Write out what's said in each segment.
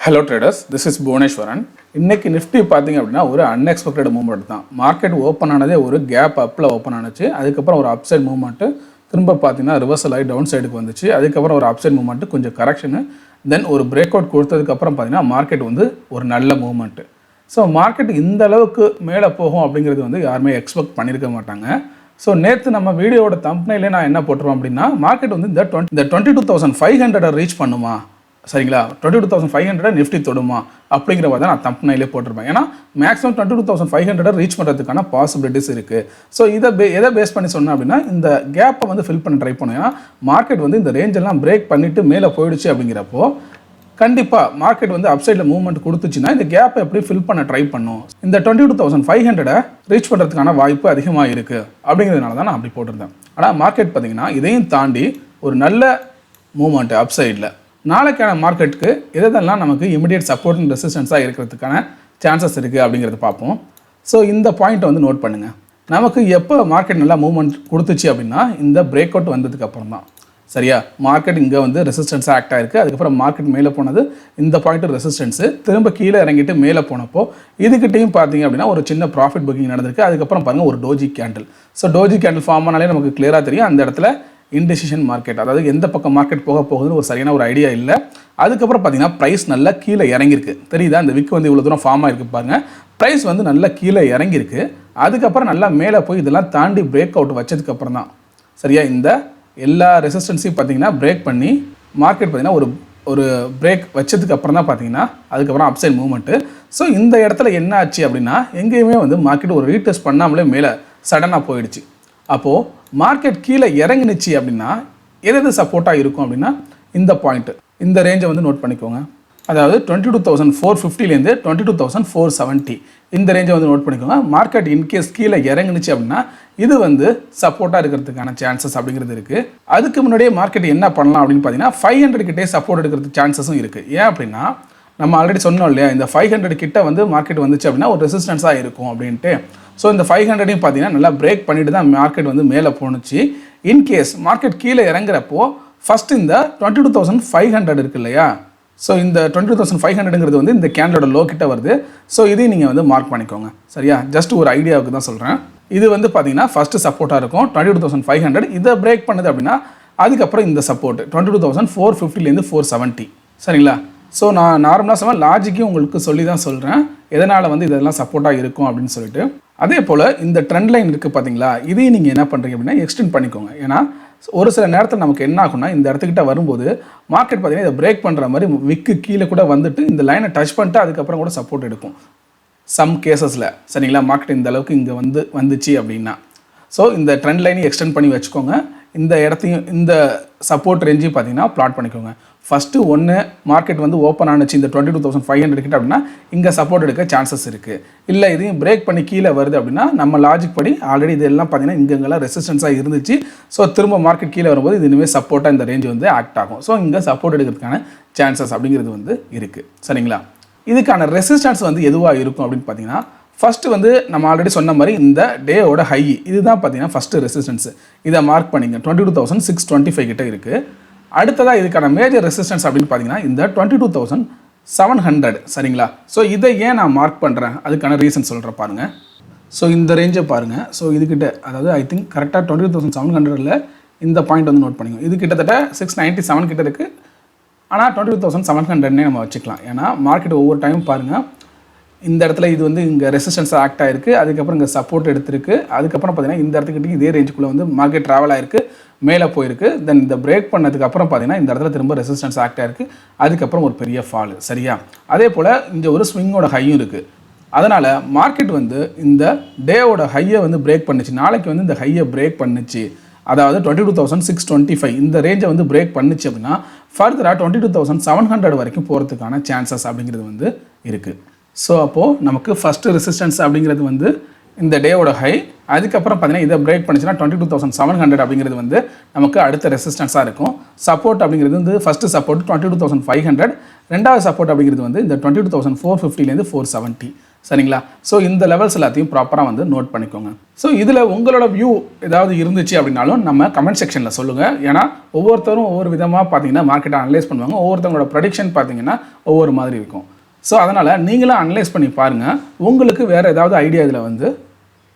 Hello traders, this is Bhuvaneshwaran. இன்னைக்கு Nifty பார்த்தீங்க அப்படின்னா ஒரு அன்எக்ஸ்பெக்டட் மூவ்மெண்ட் தான். மார்க்கெட் ஓப்பன் ஆனதே ஒரு கேப் அப்பில் ஓப்பன் ஆனிச்சு. அதுக்கப்புறம் ஒரு அப்சைட் மூவ்மெண்ட்டு திரும்ப பார்த்தீங்கன்னா ரிவர்சல் ஆகி டவுன் சைடுக்கு வந்துச்சு. அதுக்கப்புறம் ஒரு அப்சைட் மூவ்மெண்ட்டு கொஞ்சம் கரெக்ஷனு, தென் ஒரு பிரேக் அவுட் கொடுத்ததுக்கப்புறம் பார்த்தீங்கன்னா மார்க்கெட் வந்து ஒரு நல்ல மூவ்மெண்ட்டு. ஸோ மார்க்கெட் இந்த அளவுக்கு மேலே போகும் அப்படிங்கிறது வந்து யாருமே எக்ஸ்பெக்ட் பண்ணியிருக்க மாட்டாங்க. ஸோ நேற்று நம்ம வீடியோட தம்ப்நெயிலே நான் என்ன போட்டுருவோம் அப்படின்னா, மார்க்கெட் வந்து இந்த 22,500 ரீச் பண்ணுமா, சரிங்களா, 22,500 நிஃப்டி தொடுமா அப்படிங்கிற மாதிரி தான் நான் தம்ப்நெயிலே போட்டிருப்பேன். ஏன்னா மேக்ஸிமம் 22,500 ரீச் பண்ணுறதுக்கான பாசிபிலிட்டிஸ் இருக்குது. ஸோ எதை பேஸ் பண்ணி சொன்னேன் அப்படின்னா, இந்த கேப்பை வந்து ஃபில் பண்ண ட்ரை பண்ணும். ஏன்னா மார்க்கெட் வந்து இந்த ரேஞ்செல்லாம் பிரேக் பண்ணிவிட்டு மேலே போயிடுச்சு அப்படிங்கிறப்போ கண்டிப்பாக மார்க்கெட் வந்து அப்சைடில் மூவ்மெண்ட் கொடுத்துச்சுன்னா இந்த கேப்பை எப்படி ஃபில் பண்ண ட்ரை பண்ணும். இந்த 22,500 ரீச் பண்ணுறதுக்கான வாய்ப்பு அதிகமாக இருக்குது அப்படிங்கிறதுனால தான் நான் அப்படி போட்டிருந்தேன். ஆனால் மார்க்கெட் பார்த்திங்கன்னா இதையும் தாண்டி ஒரு நல்ல மூவ்மெண்ட்டு அப்சைடில் நாளைக்கான மார்க்கெட்டுக்கு எதெல்லாம் நமக்கு இமிடியேட் சப்போர்ட் அண்ட் ரெசிஸ்டன்ஸாக இருக்கிறதுக்கான சான்சஸ் இருக்குது அப்படிங்கிறத பார்ப்போம். ஸோ இந்த பாயிண்ட்டை வந்து நோட் பண்ணுங்கள். நமக்கு எப்போ மார்க்கெட் நல்லா மூவ்மெண்ட் கொடுத்துச்சு அப்படின்னா இந்த பிரேக் அவுட் வந்ததுக்கு அப்புறம் தான், சரியா. மார்க்கெட் இங்கே வந்து ரெசிஸ்டன்ஸாக ஆக்ட் ஆகிருக்கு. அதுக்கப்புறம் மார்க்கெட் மேலே போனது இந்த பாயிண்ட்டு ரெசிஸ்டன்ஸு, திரும்ப கீழே இறங்கிட்டு மேலே போனப்போ இதுக்கிட்டையும் பார்த்தீங்க அப்படின்னா ஒரு சின்ன ப்ராஃபிட் புக்கிங் நடந்திருக்கு. அதுக்கப்புறம் பாருங்கள் ஒரு doji candle. So doji candle form ஆனாலே நமக்கு கிளியராக தெரியும் அந்த இடத்துல இன்டெசிஷன் மார்க்கெட், அதாவது எந்த பக்கம் மார்க்கெட் போக போகுதுன்னு ஒரு சரியான ஒரு ஐடியா இல்லை. அதுக்கப்புறம் பார்த்தீங்கன்னா ப்ரைஸ் நல்லா கீழே இறங்கியிருக்கு. தெரியுதா, இந்த விக் வந்து இவ்வளோ தூரம் ஃபார்ம் ஆகிருக்கு பாருங்கள். ப்ரைஸ் வந்து நல்லா கீழே இறங்கியிருக்கு. அதுக்கப்புறம் நல்லா மேலே போய் இதெல்லாம் தாண்டி பிரேக் அவுட் வச்சதுக்கப்புறம் தான், சரியா, இந்த எல்லா ரெசிஸ்டன்ஸையும் பார்த்தீங்கன்னா பிரேக் பண்ணி மார்க்கெட் பார்த்தீங்கன்னா ஒரு பிரேக் வச்சதுக்கு அப்புறம் தான் பார்த்தீங்கன்னா அதுக்கப்புறம் அப்சைட் மூவ்மெண்ட்டு. ஸோ இந்த இடத்துல என்ன ஆச்சு அப்படின்னா, எங்கேயுமே வந்து மார்க்கெட் ஒரு ரீடெஸ்ட் பண்ணாமலே மேலே சடனாக போயிடுச்சு. அப்போது மார்க்கெட் கீழே இறங்கினுச்சு அப்படின்னா எது சப்போர்ட்டாக இருக்கும் அப்படின்னா இந்த பாயிண்ட்டு, இந்த ரேஞ்சை வந்து நோட் பண்ணிக்கோங்க. அதாவது 22,450லேருந்து 22,470 இந்த ரேஞ்சை வந்து நோட் பண்ணிக்கோங்க. மார்க்கெட் இன்கேஸ் கீழே இறங்குனுச்சு அப்படின்னா இது வந்து சப்போர்ட்டாக இருக்கிறதுக்கான சான்சஸ் அப்படிங்கிறது இருக்குது. அதுக்கு முன்னாடியே மார்க்கெட் என்ன பண்ணலாம் அப்படின்னு பார்த்தீங்கன்னா 500 கிட்டே சப்போர்ட் எடுக்கிறதுக்கு சான்சஸும் இருக்குது. ஏன் அப்படின்னா நம்ம ஆல்ரெடி சொன்னோம் இல்லையா, இந்த 500 கிட்ட வந்து மார்க்கெட் வந்துச்சு அப்படின்னா ஒரு ரெசிஸ்டன்ஸாக இருக்கும் அப்படின்ட்டு. ஸோ இந்த 500ஐயும் பார்த்தீங்கன்னா நல்லா பிரேக் பண்ணிட்டு தான் மார்க்கெட் வந்து மேலே போணுச்சு. இன்கேஸ் மார்க்கெட் கீழே இறங்குறப்போ ஃபஸ்ட்டு இந்த 22,500 இருக்கு இல்லையா, ஸோ இந்த 22,500ங்கிறது வந்து இந்த கேண்டலோட லோ கிட்ட வருது. ஸோ இதையும் நீங்கள் வந்து மார்க் பண்ணிக்கோங்க, சரியா. ஜஸ்ட் ஒரு ஐடியாவுக்கு தான் சொல்கிறேன். இது வந்து பார்த்தீங்கன்னா ஃபஸ்ட்டு சப்போர்ட்டாக இருக்கும் 22,500. இதை பிரேக் பண்ணுது அப்படின்னா அதுக்கப்புறம் இந்த சப்போர்ட் 22,450லேருந்து 470, சரிங்களா. ஸோ நான் நார்மலாக சொன்னால் லாஜிக்கும் உங்களுக்கு சொல்லி தான் சொல்கிறேன் எதனால் வந்து இதெல்லாம் சப்போர்ட்டாக இருக்கும் அப்படின்னு சொல்லிட்டு. அதே போல் இந்த ட்ரெண்ட் லைன் இருக்குது பார்த்தீங்களா, இதையும் நீங்கள் என்ன பண்ணுறீங்க அப்படின்னா எக்ஸ்டெண்ட் பண்ணிக்கோங்க. ஏன்னா ஒரு சில நேரத்தில் நமக்கு என்ன ஆகும்னா இந்த இடத்துக்கிட்ட வரும்போது மார்க்கெட் பார்த்தீங்கன்னா இதை பிரேக் பண்ணுற மாதிரி விக்கு கீழே கூட வந்துட்டு இந்த லைனை டச் பண்ணிட்டு அதுக்கப்புறம் கூட சப்போர்ட் எடுக்கும் சம் கேசஸில், சரிங்களா. மார்க்கெட் இந்த அளவுக்கு இங்கே வந்துச்சு அப்படின்னா ஸோ இந்த ட்ரெண்ட் லைனையும் எக்ஸ்டெண்ட் பண்ணி வச்சுக்கோங்க. இந்த இடத்தையும் இந்த சப்போர்ட் ரேஞ்சையும் பார்த்தீங்கன்னா பிளாட் பண்ணிக்கோங்க. ஃபஸ்ட்டு ஒன்று மார்க்கெட் வந்து ஓப்பன் ஆனிச்சு இந்த 22,500 கிட்ட அப்படின்னா இங்கே சப்போர்ட் எடுக்க சான்சஸ் இருக்குது. இல்லை இதையும் பிரேக் பண்ணி கீழே வருது அப்படின்னா நம்ம லாஜிக் படி ஆல்ரெடி இதெல்லாம் பார்த்தீங்கன்னா இங்கெல்லாம் ரெசிஸ்டன்ஸாக இருந்துச்சு. ஸோ திரும்ப மார்க்கெட் கீழே வரும்போது இது இனிமேல் சப்போர்ட்டாக இந்த ரேஞ்ச் வந்து ஆக்ட் ஆகும். ஸோ இங்கே சப்போர்ட் எடுக்கிறதுக்கான சான்சஸ் அப்படிங்கிறது வந்து இருக்குது, சரிங்களா. இதுக்கான ரெசிஸ்டன்ஸ் வந்து எதுவாக இருக்கும் அப்படின்னு பார்த்தீங்கன்னா ஃபஸ்ட்டு வந்து நம்ம ஆல்ரெடி சொன்ன மாதிரி இந்த டேவோட ஹை இதுதான் பார்த்தீங்கன்னா ஃபஸ்ட்டு ரெசிஸ்டன்ஸு. இதை மார்க் பண்ணிங்க 22,625 கிட்ட இருக்குது. அடுத்ததாக இதுக்கான மேஜர் ரெசிஸ்டன்ஸ் அப்படின்னு பார்த்தீங்கன்னா இந்த 22,700, சரிங்களா. ஸோ இதை ஏன் நான் மார்க் பண்ணுறேன் அதுக்கான ரீசன் சொல்கிறேன் பாருங்கள். ஸோ இந்த ரேஞ்சை பாருங்கள். ஸோ இதுக்கிட்ட அதாவது ஐ திங்க் கரெக்டாக 22,700ல் இந்த பாயிண்ட் வந்து நோட் பண்ணிக்கோங்க. இது கிட்டத்தட்ட 697 கிட்ட இருக்குது. ஆனால் 22,700னே நம்ம வச்சுக்கலாம். ஏன்னா மார்க்கெட் ஒவ்வொரு டைம் பாருங்கள் இந்த இடத்துல இது வந்து இங்கே ரெசிஸ்டன்ஸாக ஆக்ட் ஆகிருக்கு. அதுக்கப்புறம் இங்கே சப்போர்ட் எடுத்திருக்கு. அதுக்கப்புறம் பார்த்தீங்கன்னா இந்த இடத்துக்கிட்ட இதே ரேஞ்சுக்குள்ளே வந்து மார்க்கெட் ட்ராவல் ஆகிருக்கு, மேலே போயிருக்கு. தென் இந்த பிரேக் பண்ணதுக்கப்புறம் பார்த்தீங்கன்னா இந்த இடத்துல திரும்ப ரெசிஸ்டன்ஸ் ஆக்ட் ஆகிருக்கு. அதுக்கப்புறம் ஒரு பெரிய ஃபால், சரியா. அதே போல் இங்கே ஒரு ஸ்விங்கோட ஹையும் இருக்குது. அதனால் மார்க்கெட் வந்து இந்த டேவோட ஹையை வந்து பிரேக் பண்ணிச்சு. நாளைக்கு வந்து இந்த ஹையை பிரேக் பண்ணிச்சு, அதாவது 22,625 இந்த ரேஞ்சை வந்து பிரேக் பண்ணிச்சு அப்படின்னா ஃபர்தராக 22,700 வரைக்கும் போகிறதுக்கான சான்சஸ் அப்படிங்கிறது வந்து இருக்குது. ஸோ அப்போது நமக்கு ஃபஸ்ட்டு ரெசிஸ்டன்ஸ் அப்படிங்கிறது வந்து இந்த டேவோட ஹை. அதுக்கப்புறம் பார்த்தீங்கன்னா இதை பிரேக் பண்ணிச்சுன்னா 22,700 அப்படிங்கிறது வந்து நமக்கு அடுத்த ரெசிஸ்டன்ஸாக இருக்கும். சப்போர்ட் அப்படிங்கிறது வந்து ஃபஸ்ட்டு சப்போர்ட் 22,500, ரெண்டாவது சப்போர்ட் அப்படிங்கிறது வந்து இந்த 22,450லேருந்து 470. சரிங்களா? ஸோ இந்த லெவல்ஸ் எல்லாத்தையும் ப்ராப்பராக வந்து நோட் பண்ணிக்கோங்க. ஸோ இதில் உங்களோட வியூ ஏதாவது இருந்துச்சு அப்படின்னாலும் நம்ம கமெண்ட் செக்ஷனில் சொல்லுங்கள். ஏன்னா ஒவ்வொருத்தரும் ஒவ்வொரு விதமாக பார்த்தீங்கன்னா மார்க்கெட்டை அனலைஸ் பண்ணுவாங்க. ஒவ்வொருத்தவங்களோட ப்ரெடிக்ஷன் பார்த்தீங்கன்னா ஒவ்வொரு மாதிரி இருக்கும். ஸோ அதனால் நீங்களும் அனலைஸ் பண்ணி பாருங்கள். உங்களுக்கு வேறு ஏதாவது ஐடியா இதில் வந்து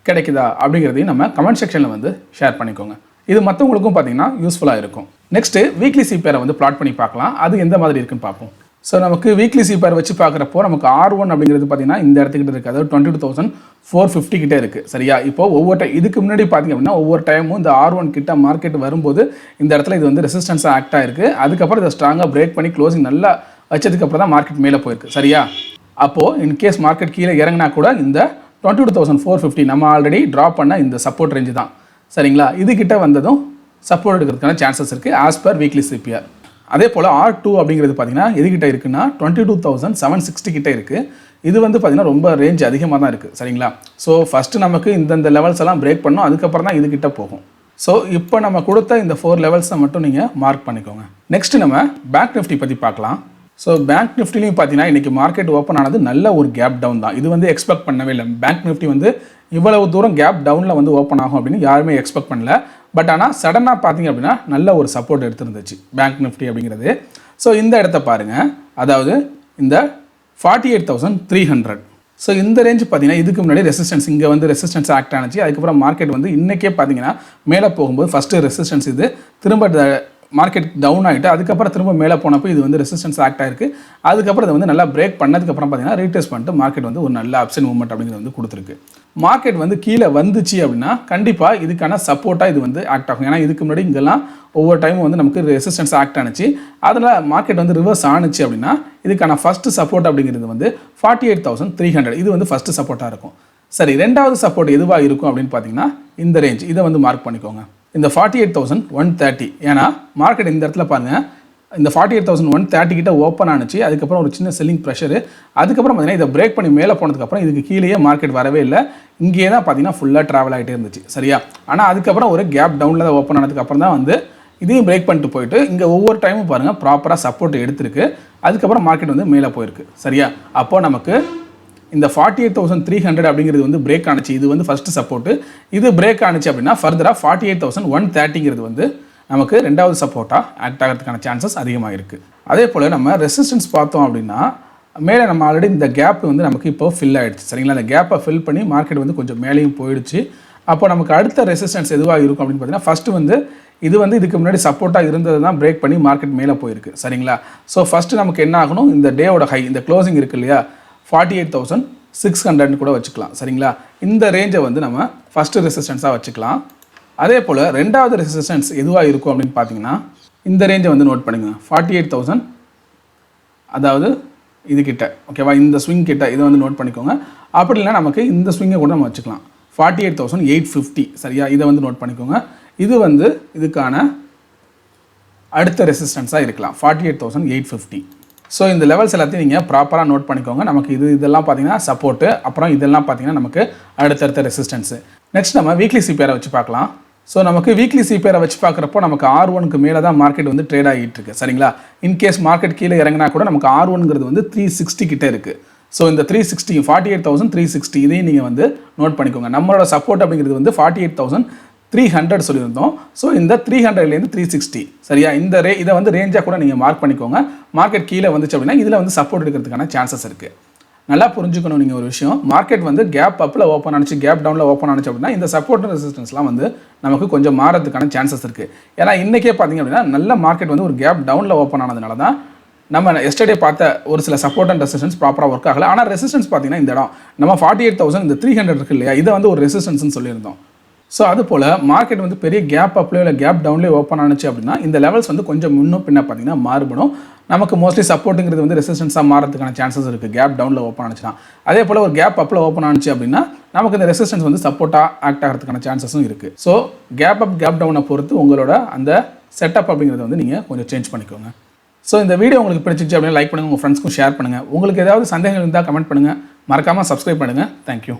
கிடைக்குதா அப்படிங்கிறதையும் நம்ம கமெண்ட் செக்ஷனில் வந்து ஷேர் பண்ணிக்கோங்க. இது மற்றவங்களுக்கும் பார்த்தீங்கன்னா யூஸ்ஃபுல்லாக இருக்கும். நெக்ஸ்ட்டு வீக்லி சிபிஆரை வந்து பிளாட் பண்ணி பார்க்கலாம். அது எந்த மாதிரி இருக்குன்னு பார்ப்போம். ஸோ நமக்கு வீக்லி சிபிஆர் வச்சு பார்க்குறப்போ நமக்கு R1 அப்படிங்கிறது பார்த்தீங்கன்னா இந்த இடத்துக்கிட்ட இருக்குது. அதாவது 22,450 கிட்டே இருக்குது. சரியா? இப்போ ஒவ்வொரு இதுக்கு முன்னாடி பார்த்தீங்க அப்படின்னா ஒவ்வொரு டைமும் இந்த R1 கிட்ட மார்க்கெட் வரும்போது இந்த இடத்துல இது வந்து ரெசிஸ்டன்ஸாக ஆக்ட் ஆகிருக்கு. அதுக்கப்புறம் இதை ஸ்ட்ராங்காக பிரேக் பண்ணி க்ளோசிங் நல்லா வச்சதுக்கப்புறம் தான் மார்க்கெட் மேலே போயிருக்கு. சரியா? அப்போது இன்கேஸ் மார்க்கெட் கீழே இறங்கினா கூட இந்த 22,450 நம்ம ஆல்ரெடி ட்ராப் பண்ண இந்த சப்போர்ட் ரேஞ்சு தான். சரிங்களா? இதுக்கிட்ட வந்ததும் சப்போர்ட் எடுக்கிறதுக்கான சான்சஸ் இருக்குது ஆஸ் பர் வீக்லி சிபிஆர். அதே போல் R2 அப்படிங்கிறது பார்த்தீங்கன்னா எதுக்கிட்ட இருக்குன்னா 22,760 கிட்டே இருக்குது. இது வந்து பார்த்திங்கன்னா ரொம்ப ரேஞ்ச் அதிகமாக தான் இருக்குது. சரிங்களா? ஸோ ஃபஸ்ட்டு நமக்கு இந்த லெவல்ஸ் எல்லாம் பிரேக் பண்ணோம், அதுக்கப்புறம் தான் இதுக்கிட்ட போகும். ஸோ இப்போ நம்ம கொடுத்த இந்த 4 லெவல்ஸை மட்டும் நீங்கள் மார்க் பண்ணிக்கோங்க. நெக்ஸ்ட்டு நம்ம Bank-Nifty பற்றி பார்க்கலாம். ஸோ Bank-Niftyலையும் பார்த்தீங்கன்னா இன்றைக்கி மார்க்கெட் ஓப்பன் ஆனது நல்ல ஒரு கேப் டவுன் தான். இது வந்து எக்ஸ்பெக்ட் பண்ணவே இல்லை. Bank-Nifty வந்து இவ்வளவு தூரம் கேப் டவுனில் வந்து ஓப்பன் ஆகும் அப்படின்னு யாருமே எக்ஸ்பெக்ட் பண்ணல. பட் ஆனால் சடனாக பார்த்தீங்க அப்படின்னா நல்ல ஒரு சப்போர்ட் எடுத்துருந்துச்சு Bank-Nifty அப்படிங்கிறது. ஸோ இந்த இடத்த பாருங்கள், அதாவது இந்த 48,300. ஸோ இந்த ரேஞ்ச் பார்த்தீங்கன்னா இதுக்கு முன்னாடி ரெசிஸ்டன்ஸ் இங்கே வந்து ரெசிஸ்டன்ஸ் ஆக்ட் ஆனிச்சு. அதுக்கப்புறம் மார்க்கெட் வந்து இன்றைக்கே பார்த்தீங்கன்னா மேலே போகும்போது ஃபஸ்ட்டு ரெசிஸ்டன்ஸ் இது திரும்ப மார்க்கெட் டவுன் ஆகிட்டு அதுக்கப்புறம் திரும்ப மேலே போனப்போ இது வந்து ரெசிஸ்டன்ஸ் ஆக்ட் ஆகிருக்கு. அதுக்கப்புறம் இதை வந்து நல்லா பிரேக் பண்ணதுக்கப்புறம் பார்த்தீங்கன்னா ரீடெஸ்ட் பண்ணிட்டு மார்க்கெட் வந்து ஒரு நல்ல அப்சைட் மூவ்மெண்ட் அப்படிங்கிறது வந்து கொடுத்துருக்கு. மார்க்கெட் வந்து கீழே வந்துச்சு அப்படின்னா கண்டிப்பாக இதுக்கான சப்போர்ட்டாக இது வந்து ஆக்ட் ஆகும். ஏன்னா இதுக்கு முன்னாடி இங்கெல்லாம் ஒவ்வொரு டைமும் வந்து நமக்கு ரெசிஸ்டன்ஸ் ஆக்ட் ஆனிச்சு. அதில் மார்க்கெட் வந்து ரிவர்ஸ் ஆனிச்சு அப்படின்னா இதுக்கான ஃபஸ்ட்டு சப்போர்ட் அப்படிங்கிறது வந்து 48,300. இது வந்து ஃபஸ்ட்டு சப்போர்ட்டாக இருக்கும். சரி, ரெண்டாவது சப்போர்ட் எதுவாக இருக்கும் அப்படின்னு பார்த்தீங்கன்னா இந்த ரேஞ்ச், இதை வந்து மார்க் பண்ணிக்கோங்க. இந்த 48,130. ஏன்னா மார்க்கெட் இந்த இடத்துல பாருங்கள், இந்த 48,130 கிட்ட ஓப்பன் ஆனிச்சு. அதுக்கப்புறம் ஒரு சின்ன செல்லிங் ப்ரெஷரு. அதுக்கப்புறம் பார்த்தீங்கன்னா இதை பிரேக் பண்ணி மேலே போனதுக்கப்புறம் இதுக்கு கீழேயே மார்க்கெட் வரவே இல்லை. இங்கேயே தான் பார்த்தீங்கன்னா ஃபுல்லாக ட்ராவல் ஆகிட்டே இருந்துச்சு. சரியா? ஆனால் அதுக்கப்புறம் ஒரு கேப் டவுனில் தான் ஓப்பன் ஆனதுக்கப்புறம் தான் வந்து இதையும் பிரேக் பண்ணிட்டு போயிட்டு இங்கே ஒவ்வொரு டைமும் பாருங்கள் ப்ராப்பராக சப்போர்ட் எடுத்திருக்கு. அதுக்கப்புறம் மார்க்கெட் வந்து மேலே போயிருக்கு. சரியா? அப்போது நமக்கு இந்த 48,300 அப்படிங்கிறது வந்து பிரேக் ஆனிச்சு. இது வந்து ஃபஸ்ட்டு சப்போர்ட்டு. இது பிரேக் ஆனிச்சு அப்படின்னா ஃபர்தராக 48,130ங்கிறது வந்து நமக்கு ரெண்டாவது சப்போர்ட்டாக ஆக்ட் ஆகிறதுக்கான சான்சஸ் அதிகமாக இருக்குது. அதே போல் நம்ம ரெசிஸ்டன்ஸ் பார்த்தோம் அப்படின்னா மேலே நம்ம ஆல்ரெடி இந்த கேப் வந்து நமக்கு இப்போ ஃபில் ஆகிடுச்சு. சரிங்களா? அந்த கேப்பை ஃபில் பண்ணி மார்க்கெட் வந்து கொஞ்சம் மேலேயும் போயிடுச்சு. அப்போ நமக்கு அடுத்த ரெசிஸ்டன்ஸ் எதுவாக இருக்கும் அப்படின்னு பார்த்தீங்கன்னா ஃபஸ்ட்டு வந்து இது வந்து இதுக்கு முன்னாடி சப்போர்ட்டாக இருந்தது தான் பிரேக் பண்ணி மார்க்கெட் மேலே போயிருக்கு. சரிங்களா? ஸோ ஃபஸ்ட்டு நமக்கு என்ன ஆகணும், இந்த டேவோட ஹை இந்த க்ளோசிங் இருக்குது இல்லையா 48,600 கூட வச்சுக்கலாம். சரிங்களா? இந்த ரேஞ்சை வந்து நம்ம ஃபஸ்ட்டு ரெசிஸ்டன்ஸாக வச்சுக்கலாம். அதே போல் ரெண்டாவது ரெசிஸ்டன்ஸ் எதுவாக இருக்கும் அப்படின்னு பார்த்தீங்கன்னா இந்த ரேஞ்சை வந்து நோட் பண்ணுங்க. 48,000, அதாவது இதுக்கிட்ட, ஓகேவா? இந்த ஸ்விங் கிட்ட இதை வந்து நோட் பண்ணிக்கோங்க. அப்படி இல்லைனா நமக்கு இந்த ஸ்விங்கை கூட நம்ம வச்சுக்கலாம் 48,850. சரியா? இதை வந்து நோட் பண்ணிக்கோங்க. இது வந்து இதுக்கான அடுத்த ரெசிஸ்டன்ஸாக இருக்கலாம் 48,850. ஸோ இந்த லெவல்ஸ் எல்லாத்தையும் நீங்கள் ப்ராப்பராக நோட் பண்ணிக்கோங்க. நமக்கு இதெல்லாம் பார்த்தீங்கன்னா சப்போர்ட்டு, அப்புறம் இதெல்லாம் பார்த்தீங்கன்னா நமக்கு அடுத்தடுத்த ரெசிஸ்டன்ஸு. நெக்ஸ்ட் நம்ம வீக்லி சிபிஆரை வச்சு பார்க்கலாம். ஸோ நமக்கு வீக்லி சிபிஆரை வச்சு பார்க்குறப்போ நமக்கு R1க்கு மேலே தான் மார்க்கெட் வந்து ட்ரேட் ஆகிட்டு இருக்கு. சரிங்களா? இன்கேஸ் மார்க்கெட் கீழே இறங்கினா கூட நமக்கு R1ங்கிறது வந்து 360 கிட்டே இருக்குது. ஸோ இந்த 360 48,360 இதையும் நீங்கள் வந்து நோட் பண்ணிக்கோங்க. நம்மளோட சப்போர்ட் அப்படிங்கிறது வந்து 48,300 சொல்லியிருந்தோம். ஸோ இந்த 300லேருந்து 360. சரியா? இதை வந்து ரேஞ்சாக கூட நீங்கள் மார்க் பண்ணிக்கோங்க. மார்க்கெட் கீழே வந்துச்சு அப்படின்னா இதில் வந்து சப்போர்ட் எடுக்கிறதுக்கான சான்சஸ் இருக்குது. நல்லா புரிஞ்சுக்கணும் நீங்கள் ஒரு விஷயம். மார்க்கெட் வந்து கேப் அப்பில் ஓப்பன் ஆனிச்சு, கேப் டவுனில் ஓப்பன் ஆனிச்சு அப்படின்னா இந்த சப்போர்ட் ரெசிஸ்டன்ஸ்லாம் வந்து நமக்கு கொஞ்சம் மாறதுக்கான சான்சஸ் இருக்குது. ஏன்னா இன்றைக்கே பார்த்தீங்க அப்படின்னா நல்ல மார்க்கெட் வந்து ஒரு கேப் டவுனில் ஓப்பன் ஆனதுனால தான் நம்ம எஸ்டர்டே பார்த்த ஒரு சில சப்போர்ட் அண்ட் ரெசிஸ்டன்ஸ் ப்ராப்பராக ஒர்க் ஆகலை. ஆனால் ரெசிஸ்டன்ஸ் பார்த்தீங்கன்னா இந்த இடம் நம்ம 48,000 இந்த 300 இருக்கு இல்லையா, இதை வந்து ஒரு ரெசிஸ்டன்ஸ்னு சொல்லியிருந்தோம். ஸோ அது போல் மார்க்கெட் வந்து பெரிய கேப் அப்லேயோ இல்லை கேப் டவுன்லேயோ ஓப்பன் ஆனிச்சு அப்படின்னா இந்த லெவல்ஸ் வந்து கொஞ்சம் முன்னும் பின்ன பார்த்தீங்கன்னா மாறுபடும். நமக்கு மோஸ்ட்லி சப்போர்ட்டுங்கிறது வந்து ரெசிஸ்டன்ஸாக மாறதுக்கான சான்சஸ் இருக்குது கேப் டவுனில் ஓப்பன் ஆனிச்சுன்னா. அதே போல் ஒரு கேப் அப்பில் ஓப்பன் ஆனிச்சு அப்படின்னா நமக்கு இந்த ரெசிஸ்டன்ஸ் வந்து சப்போர்ட்டாக ஆக்ட் ஆகிறதுக்கான சான்சஸும் இருக்குது. ஸோ கேப் அப் கேப் டவுனை பொறுத்து உங்களோட அந்த செட்டப் அப்படிங்கிறத வந்து நீங்கள் கொஞ்சம் சேஞ்ச் பண்ணிக்கோங்க. ஸோ இந்த வீடியோ உங்களுக்கு பிடிச்சிச்சு அப்படின்னா லைக் பண்ணுங்கள், உங்கள் ஃப்ரெண்ட்ஸ்க்கும் ஷேர் பண்ணுங்கள். உங்களுக்கு ஏதாவது சந்தேகங்கள் இருந்தால் கமெண்ட் பண்ணுங்கள். மறக்காமல் சப்ஸ்கிரைப் பண்ணுங்கள். தேங்க்யூ.